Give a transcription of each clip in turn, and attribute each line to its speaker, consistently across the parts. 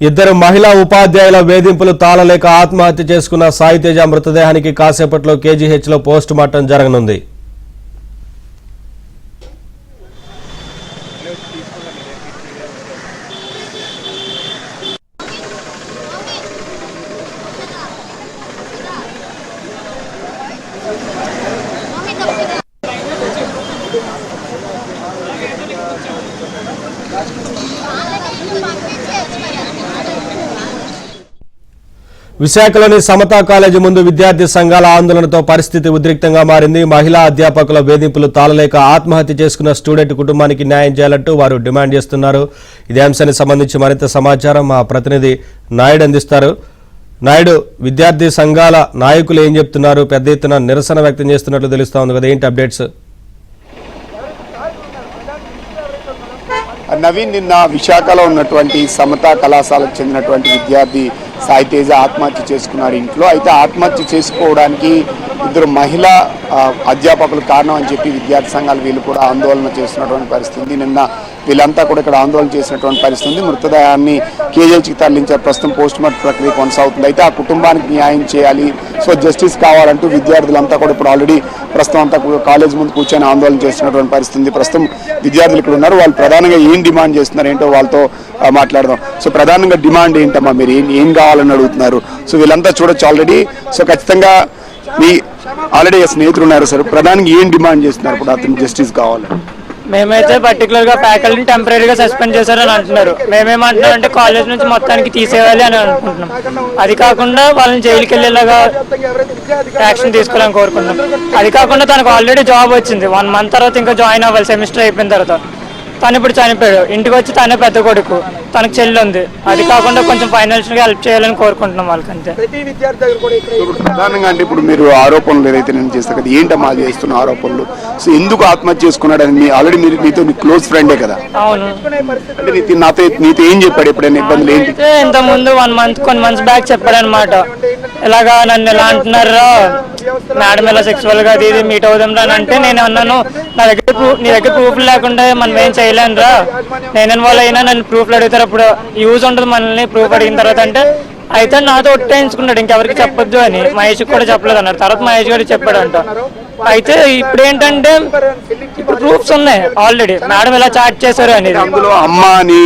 Speaker 1: ఇద్దరు మహిళా ఉపాధ్యాయుల వేధింపులు తాళలేక ఆత్మహత్య చేసుకున్న సాయితేజ మృతదేహానికి కాసేపట్లో కేజీహెచ్లో పోస్ట్ మార్టం జరగనుంది. విశాఖలోని సమతా కాలేజీ ముందు విద్యార్థి సంఘాల ఆందోళనతో పరిస్థితి ఉద్రిక్తంగా మారింది. మహిళా అధ్యాపకుల వేధింపులు తాళలేక ఆత్మహత్య చేసుకున్న స్టూడెంట్ కుటుంబానికి న్యాయం చేయాలంటూ వారు డిమాండ్ చేస్తున్నారు. ఇదే అంశానికి సంబంధించి మరింత సమాచారం మా ప్రతినిధి నాయుడు అందిస్తారు. నాయుడు, విద్యార్థి సంఘాల నాయకులు ఏం చెప్తున్నారు? పెద్ద ఎత్తున నిరసన వ్యక్తం చేస్తున్నట్లు తెలుస్తా ఉంది కదా, ఏంటి అప్డేట్స్?
Speaker 2: నవీన్, నిన్న విశాఖలో ఉన్నటువంటి సమతా కళాశాలకు చెందినటువంటి విద్యార్థి సాయితేజ ఆత్మహత్య చేసుకున్నాడు ఇంట్లో. అయితే ఆత్మహత్య చేసుకోవడానికి ఇద్దరు మహిళా అధ్యాపకులు కారణం అని చెప్పి విద్యార్థి సంఘాలు వీళ్ళు కూడా ఆందోళన చేస్తున్నటువంటి పరిస్థితి. నిన్న వీళ్ళంతా కూడా ఇక్కడ ఆందోళన చేసినటువంటి పరిస్థితి. మృతదేహాన్ని కేజీహెచ్కి తరలించారు. ప్రస్తుతం పోస్ట్ మార్టం ప్రక్రియ కొనసాగుతుంది. అయితే ఆ కుటుంబానికి న్యాయం చేయాలి, సో జస్టిస్ కావాలంటూ విద్యార్థులంతా కూడా ఇప్పుడు ఆల్రెడీ ప్రస్తుతం అంతా కాలేజ్ ముందు కూర్చొని ఆందోళన చేస్తున్నటువంటి పరిస్థితి. ప్రస్తుతం విద్యార్థులు ఇక్కడ ఉన్నారు. వాళ్ళు ప్రధానంగా ఏం డిమాండ్ చేస్తున్నారు ఏంటో వాళ్ళతో మాట్లాడదాం. సో ప్రధానంగా డిమాండ్ ఏంటమ్మా, మీరు ఏం కావాలని అడుగుతున్నారు? సో వీళ్ళంతా చూడొచ్చు ఆల్రెడీ. సో ఖచ్చితంగా మీ ఆల్రెడీ స్నేహితులు ఉన్నారు సార్, ప్రధానంగా ఏం డిమాండ్ చేస్తున్నారు? ఇప్పుడు అతను జస్టిస్ కావాలి.
Speaker 3: మేమైతే పర్టికులర్ గా ఫ్యాకల్టీని టెంపరీగా సస్పెండ్ చేశారని అంటున్నారు. మేమేమంటున్నాం అంటే కాలేజ్ నుంచి మొత్తానికి తీసేయాలి అని అనుకుంటున్నాం. అది కాకుండా వాళ్ళని జైలుకి వెళ్ళేలాగా యాక్షన్ తీసుకోవాలని కోరుకుంటున్నాం. అది కాకుండా తనకు ఆల్రెడీ జాబ్ వచ్చింది. 1 month తర్వాత ఇంకా జాయిన్ అవ్వాలి సెమిస్టర్ అయిపోయిన తర్వాత. తను ఇప్పుడు చనిపోయాడు. ఇంటికి వచ్చి తనే పెద్ద కొడుకు, తనకు చెల్లి ఉంది. అది కాకుండా కొంచెం ఫైనాన్షియల్ గా హెల్ప్ చేయాలని కోరుకుంటున్నాం వాళ్ళకి, అంతే.
Speaker 2: ప్రధానంగా అంటే ఇప్పుడు మీరు ఆరోపణలు ఏదైతే నేను చేస్తా కదా, ఏంటమ్మా చేస్తున్న ఆరోపణలు? సో ఎందుకు ఆత్మహత్య చేసుకున్నాడని ఆల్రెడీ మీరు మీతో క్లోజ్ ఫ్రెండే కదా?
Speaker 3: అవును.
Speaker 2: అంటే నీతో ఏం చెప్పాడు? ఎప్పుడైనా ఇబ్బందులు ఏంటి?
Speaker 3: ఇంత ముందు కొన్ని మంత్స్ బ్యాక్ చెప్పాడు అనమాట. ఇలాగా నన్ను ఎలా అంటున్నారా మేడం, ఇలా సెక్సువల్ గా అది మీట్ అవుదాంరా అని అంటే నేను అన్నాను, నీ దగ్గర ప్రూఫ్ లేకుండా మనం ఏం చేయలేనురా, నేను ఇన్వాల్వ్ అయినా నన్ను ప్రూఫ్లు అడుగుతారు, అప్పుడు యూజ్ ఉంటుంది మనల్ని ప్రూఫ్ అడిగిన తర్వాత అంటే. అయితే నాతో ఒట్టేయించుకున్నాడు ఇంకెవరికి చెప్పొద్దు అని. మహేష్ కూడా చెప్పలేదు అన్నారు. తర్వాత మహేష్ గారికి చెప్పాడంట. అయితే ఇప్పుడు ఏంటంటే ఇప్పుడు ప్రూఫ్స్ ఉన్నాయి ఆల్రెడీ, మేడం ఇలా చాట్ చేశారు అనేది.
Speaker 2: అందులో అమ్మ అని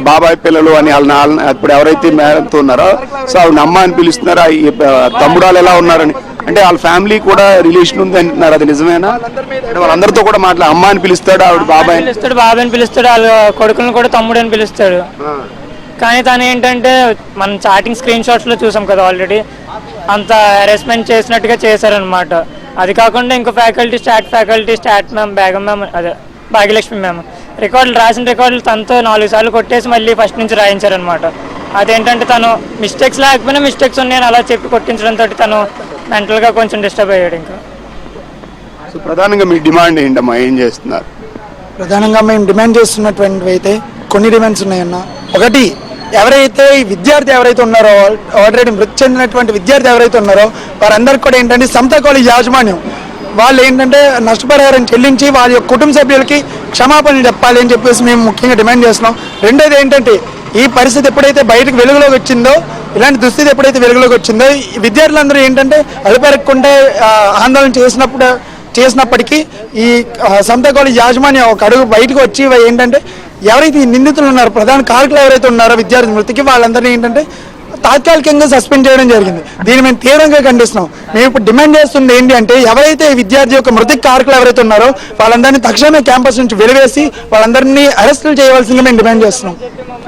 Speaker 2: బాబాయ్ పిల్లలు అని ఇప్పుడు ఎవరైతే మేడంతో ఉన్నారో సో ఆవిడ అమ్మ అని పిలుస్తున్నారా, తమ్ముడాలు ఎలా ఉన్నారని అంటే వాళ్ళ ఫ్యామిలీ కూడా రిలేషన్ ఉంది అంటున్నారు. అది నిజమేనా? వాళ్ళందరితో కూడా అమ్మ అని పిలుస్తాడు, ఆవిడ బాబాయ్
Speaker 3: పిలుస్తాడు, బాబాయ్ అని పిలుస్తాడు, వాళ్ళ కొడుకులను కూడా తమ్ముడు అని పిలుస్తాడు. కానీ తను ఏంటంటే మనం చాటింగ్ స్క్రీన్ షాట్స్ లో చూసాం కదా ఆల్రెడీ, అంత హెరాస్మెంట్ చేసినట్టుగా చేశారనమాట. అది కాకుండా ఇంకో faculty start ma'am, Begum ma'am, అదే భాగ్యలక్ష్మి మ్యామ్ రాసిన రికార్డులు తనతో 4 సార్లు కొట్టేసి మళ్ళీ ఫస్ట్ నుంచి రాయించారనమాట. అదేంటంటే తను మిస్టేక్స్ లేకపోయినా మిస్టేక్స్ ఉన్నాయని అలా చెప్పి కొట్టించడంతో తను మెంటల్గా కొంచెం డిస్టర్బ్ అయ్యాడు. ఇంకా
Speaker 2: సో ప్రధానంగా మీ డిమాండ్ ఏంటమ్మా, ఏం చేస్తున్నారు?
Speaker 4: ప్రధానంగా మేము డిమాండ్ చేస్తున్నటువంటి అయితే కొన్ని డిమాండ్స్ ఉన్నాయన్న. ఒకటి, ఎవరైతే ఈ విద్యార్థి ఎవరైతే ఉన్నారో, ఆల్రెడీ మృతి చెందినటువంటి విద్యార్థి ఎవరైతే ఉన్నారో వారందరికీ కూడా ఏంటంటే సమతా కాలేజ్ యాజమాన్యం వాళ్ళు ఏంటంటే నష్టపరిహారం చెల్లించి వాళ్ళ యొక్క కుటుంబ సభ్యులకి క్షమాపణలు చెప్పాలి అని చెప్పేసి మేము ముఖ్యంగా డిమాండ్ చేస్తున్నాం. రెండోది ఏంటంటే ఈ పరిస్థితి ఎప్పుడైతే బయటకు వెలుగులోకి వచ్చిందో, ఇలాంటి దుస్థితి ఎప్పుడైతే వెలుగులోకి వచ్చిందో, ఈ విద్యార్థులందరూ ఏంటంటే అలుపెరగకుండా ఆందోళన చేసినప్పటికీ ఈ సమతా కాలేజ్ యాజమాన్యం ఒక అడుగు బయటకు వచ్చి ఏంటంటే ఎవరైతే ఈ నిందితులు ఉన్నారో, ప్రధాన కారకులు ఎవరైతే ఉన్నారో విద్యార్థి మృతికి, వాళ్ళందరినీ ఏంటంటే తాత్కాలికంగా సస్పెండ్ చేయడం జరిగింది. దీన్ని మేము తీవ్రంగా ఖండిస్తున్నాం. మేము ఇప్పుడు డిమాండ్ చేస్తుంది ఏంటి అంటే ఎవరైతే విద్యార్థి యొక్క మృతికి కారకులు ఎవరైతే ఉన్నారో వాళ్ళందరినీ తక్షణమే క్యాంపస్ నుంచి వెలివేసి వాళ్ళందరినీ అరెస్టులు చేయవలసిందిగా మేము డిమాండ్ చేస్తున్నాం.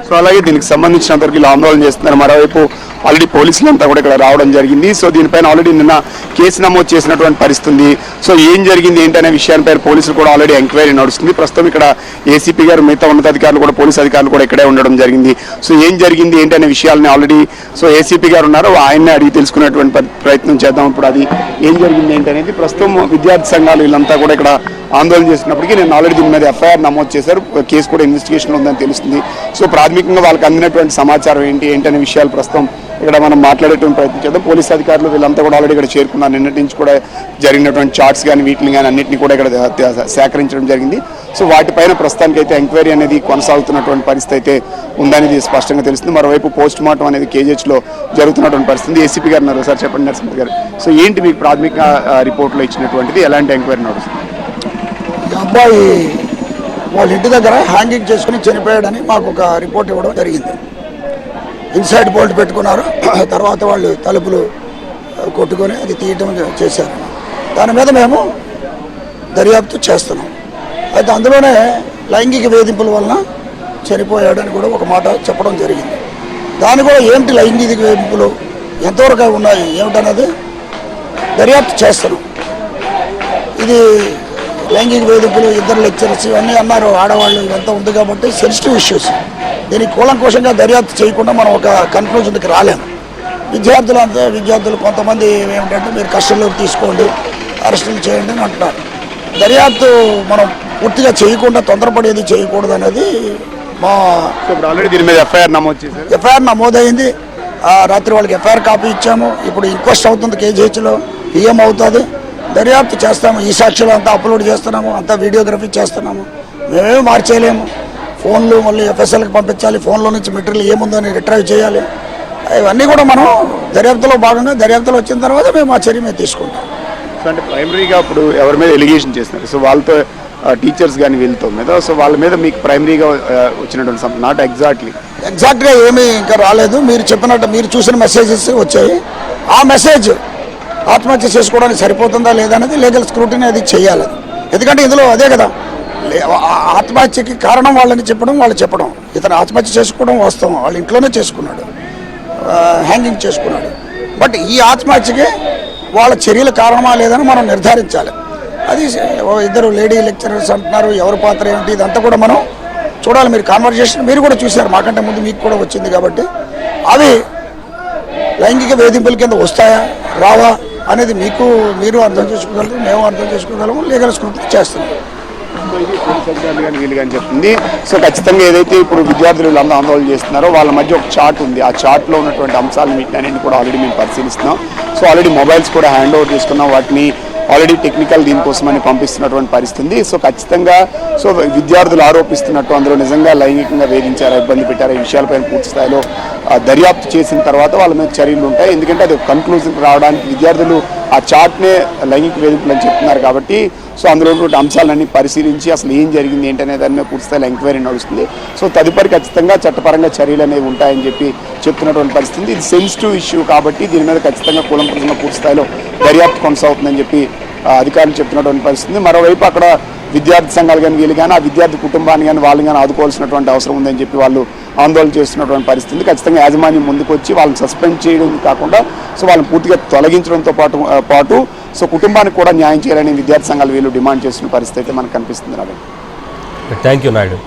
Speaker 2: సో అలాగే దీనికి సంబంధించినంతవరకు ఆందోళన చేస్తున్నారు. మరోవైపు ఆల్రెడీ పోలీసులంతా కూడా ఇక్కడ రావడం జరిగింది. సో దీనిపైన ఆల్రెడీ నిన్న కేసు నమోదు చేసినటువంటి పరిస్థితి. సో ఏం జరిగింది ఏంటనే విషయాలపై పోలీసులు కూడా ఆల్రెడీ ఎంక్వైరీ నడుస్తుంది. ప్రస్తుతం ఇక్కడ ఏసీపీ గారు, మిగతా ఉన్నతాధికారులు కూడా, పోలీసు అధికారులు కూడా ఇక్కడే ఉండడం జరిగింది. సో ఏం జరిగింది ఏంటనే విషయాలని ఆల్రెడీ సో ఏసీపీ గారు ఉన్నారు, ఆయన్నే అడిగి తెలుసుకునేటువంటి ప్రయత్నం చేద్దాం. ఇప్పుడు అది ఏం జరిగింది ఏంటనేది ప్రస్తుతం విద్యార్థి సంఘాలు వీళ్ళంతా కూడా ఇక్కడ ఆందోళన చేసినప్పటికీ నేను ఆల్రెడీ దీని మీద ఎఫ్ఐఆర్ నమోదు చేశారు. కేసు కూడా ఇన్వెస్టిగేషన్ ఉందని తెలుస్తుంది. సో ప్రాథమికంగా వాళ్ళకి అందినటువంటి సమాచారం ఏంటనే విషయాలు ప్రస్తుతం ఇక్కడ మనం మాట్లాడేటువంటి ప్రయత్నం చేద్దాం. పోలీస్ అధికారులు వీళ్ళంతా కూడా ఆల్రెడీ ఇక్కడ చేరుకున్నారు. నిన్నటి నుంచి కూడా జరిగినటువంటి చార్ట్స్ కానీ వీటిని కానీ అన్నింటినీ కూడా ఇక్కడ సేకరించడం జరిగింది. సో వాటిపైన ప్రస్తుతానికి అయితే ఎంక్వైరీ అనేది కొనసాగుతున్నటువంటి పరిస్థితి అయితే ఉందనేది స్పష్టంగా తెలుస్తుంది. మరోవైపు పోస్ట్ మార్టం అనేది కేజీహెచ్లో జరుగుతున్నటువంటి పరిస్థితి. ఏసీపీ గారు ఉన్నారు. సార్ చెప్పండి నరసింహ గారు, సో ఏంటి మీకు ప్రాథమిక రిపోర్ట్లో ఇచ్చినటువంటిది, ఎలాంటి ఎంక్వైరీ నడుస్తుంది?
Speaker 5: ఈ అబ్బాయి వాళ్ళ ఇంటి దగ్గర హ్యాంగింగ్ చేసుకుని చనిపోయాడని మాకు ఒక రిపోర్ట్ ఇవ్వడం జరిగింది. ఇన్సైడ్ బోల్ట్ పెట్టుకున్నారు, తర్వాత వాళ్ళు తలుపులు కొట్టుకొని అది తీయటం చేశారు. దాని మీద మేము దర్యాప్తు చేస్తున్నాం. అయితే అందులోనే లైంగిక వేధింపుల వలన చనిపోయాడని కూడా ఒక మాట చెప్పడం జరిగింది. దాని కూడా ఏంటి లైంగిక వేధింపులు ఎంతవరకు ఉన్నాయి ఏమిటనేది దర్యాప్తు చేస్తున్నాం. ఇది లైంగిక వేదికలు, ఇద్దరు లెక్చరర్స్ ఇవన్నీ అన్నారు, ఆడవాళ్ళు ఇవంతా ఉంది కాబట్టి సెన్సిటివ్ ఇష్యూస్. దీనికి కూలంకోశంగా దర్యాప్తు చేయకుండా మనం ఒక కన్క్లూజన్కి రాలేము. విద్యార్థులు కొంతమంది ఏమిటంటే మీరు కస్టడీలోకి తీసుకోండి, అరెస్టులు చేయండి అని అంటున్నారు. దర్యాప్తు మనం పూర్తిగా చేయకుండా తొందరపడేది చేయకూడదు అనేది మా
Speaker 2: ఆల్రెడీ దీని మీద ఎఫ్ఐఆర్ నమోదు చేశారు.
Speaker 5: ఎఫ్ఐఆర్ నమోదైంది. రాత్రి వాళ్ళకి ఎఫ్ఐఆర్ కాపీ ఇచ్చాము. ఇప్పుడు ఇంక్వెస్ట్ అవుతుంది కేజీహెచ్లో, పిఎం అవుతుంది. దర్యాప్తు చేస్తాము. ఈ సాక్షులు అంతా అప్లోడ్ చేస్తున్నాము, అంతా వీడియోగ్రఫీ చేస్తున్నాము. మేమేమి మార్చేయలేము. ఫోన్లు మళ్ళీ ఎఫ్ఎస్ఎల్కి పంపించాలి, ఫోన్లో నుంచి మెటీరియల్ ఏముందని రిట్రైవ్ చేయాలి. ఇవన్నీ కూడా మనం దర్యాప్తులో భాగంగా దర్యాప్తులో వచ్చిన తర్వాత మేము ఆ చర్య తీసుకుంటాం.
Speaker 2: సో అంటే ప్రైమరీగా ఇప్పుడు ఎవరి మీద ఎలిగేషన్ చేస్తున్నారు, సో వాళ్ళతో టీచర్స్ కానీ వీళ్ళతో మీద, సో వాళ్ళ మీద మీకు ప్రైమరీగా వచ్చినటువంటి సంబంధం నాట్
Speaker 5: ఎగ్జాక్ట్గా ఏమీ ఇంకా రాలేదు. మీరు చెప్పినట్టు మీరు చూసిన మెసేజెస్ వచ్చాయి. ఆ మెసేజ్ ఆత్మహత్య చేసుకోవడానికి సరిపోతుందా లేదా అనేది లీగల్ స్క్రూటినీ అది చేయాలి. ఎందుకంటే ఇందులో అదే కదా, ఆత్మహత్యకి కారణం వాళ్ళని చెప్పడం, వాళ్ళు చెప్పడం. ఇతను ఆత్మహత్య చేసుకోవడం వాస్తవం, వాళ్ళ ఇంట్లోనే చేసుకున్నాడు, హ్యాంగింగ్ చేసుకున్నాడు. బట్ ఈ ఆత్మహత్యకి వాళ్ళ చర్యలు కారణమా లేదని మనం నిర్ధారించాలి. అది ఇద్దరు లేడీ లెక్చరర్స్ అంటున్నారు, ఎవరి పాత్ర ఏంటి ఇదంతా కూడా మనం చూడాలి. మీరు కాన్వర్జేషన్ మీరు కూడా చూశారు, మాకంటే ముందు మీకు కూడా వచ్చింది కాబట్టి అవి లైంగిక వేధింపుల కింద వస్తాయా రావా అనేది మీరు అర్థం చేసుకోగలరు, మేము అర్థం చేసుకోగలము. లీగల్ స్క్రూటినీ చేస్తున్నాం.
Speaker 2: వీళ్ళు కానీ చెప్తుంది. సో ఖచ్చితంగా ఏదైతే ఇప్పుడు విద్యార్థులు వీళ్ళందరూ ఆందోళన చేస్తున్నారో వాళ్ళ మధ్య ఒక చార్ట్ ఉంది. ఆ చార్ట్లో ఉన్నటువంటి అంశాలు వీటిని కూడా ఆల్రెడీ మేము పరిశీలిస్తున్నాం. సో ఆల్రెడీ మొబైల్స్ కూడా హ్యాండ్ ఓవర్ చేసుకున్నాం. వాటిని ఆల్రెడీ టెక్నికల్ దీనికోసమని పంపిస్తున్నటువంటి పరిస్థితి. సో ఖచ్చితంగా సో విద్యార్థులు ఆరోపిస్తున్నట్టు అందులో నిజంగా లైంగికంగా వేధించారా, ఇబ్బంది పెట్టారా, ఈ విషయాలపైన పూర్తి స్థాయిలో దర్యాప్తు చేసిన తర్వాత వాళ్ళ మీద చర్యలు ఉంటాయి. ఎందుకంటే అది కన్క్లూజన్కి రావడానికి విద్యార్థులు ఆ చార్ట్నే లైంగిక వేధింపులు అని చెప్తున్నారు కాబట్టి సో అందులో ఉన్నటువంటి అంశాలన్నీ పరిశీలించి అసలు ఏం జరిగింది ఏంటనే దాని మీద పూర్తి స్థాయిలో ఎంక్వైరీ నడుస్తుంది. సో తదుపరి ఖచ్చితంగా చట్టపరంగా చర్యలు అనేవి ఉంటాయని చెప్తున్నటువంటి పరిస్థితి. ఇది సెన్సిటివ్ ఇష్యూ కాబట్టి దీని మీద ఖచ్చితంగా కూలంకషంగా పూర్తి స్థాయిలో దర్యాప్తు కొనసాగుతుందని చెప్పి అధికారులు చెప్తున్నటువంటి పరిస్థితి. మరోవైపు అక్కడ విద్యార్థి సంఘాలు కానీ వీళ్ళు కానీ ఆ విద్యార్థి కుటుంబాన్ని కానీ వాళ్ళని కానీ ఆదుకోవాల్సినటువంటి అవసరం ఉందని చెప్పి వాళ్ళు ఆందోళన చేస్తున్నటువంటి పరిస్థితి. ఖచ్చితంగా యాజమాన్యం ముందుకు వచ్చి వాళ్ళని సస్పెండ్ చేయడం కాకుండా సో వాళ్ళని పూర్తిగా తొలగించడంతో పాటు సో కుటుంబానికి కూడా న్యాయం చేయాలని విద్యార్థి సంఘాలు వీళ్ళు డిమాండ్ చేస్తున్న పరిస్థితి అయితే మనకు కనిపిస్తుంది.
Speaker 1: Thank you Naidu.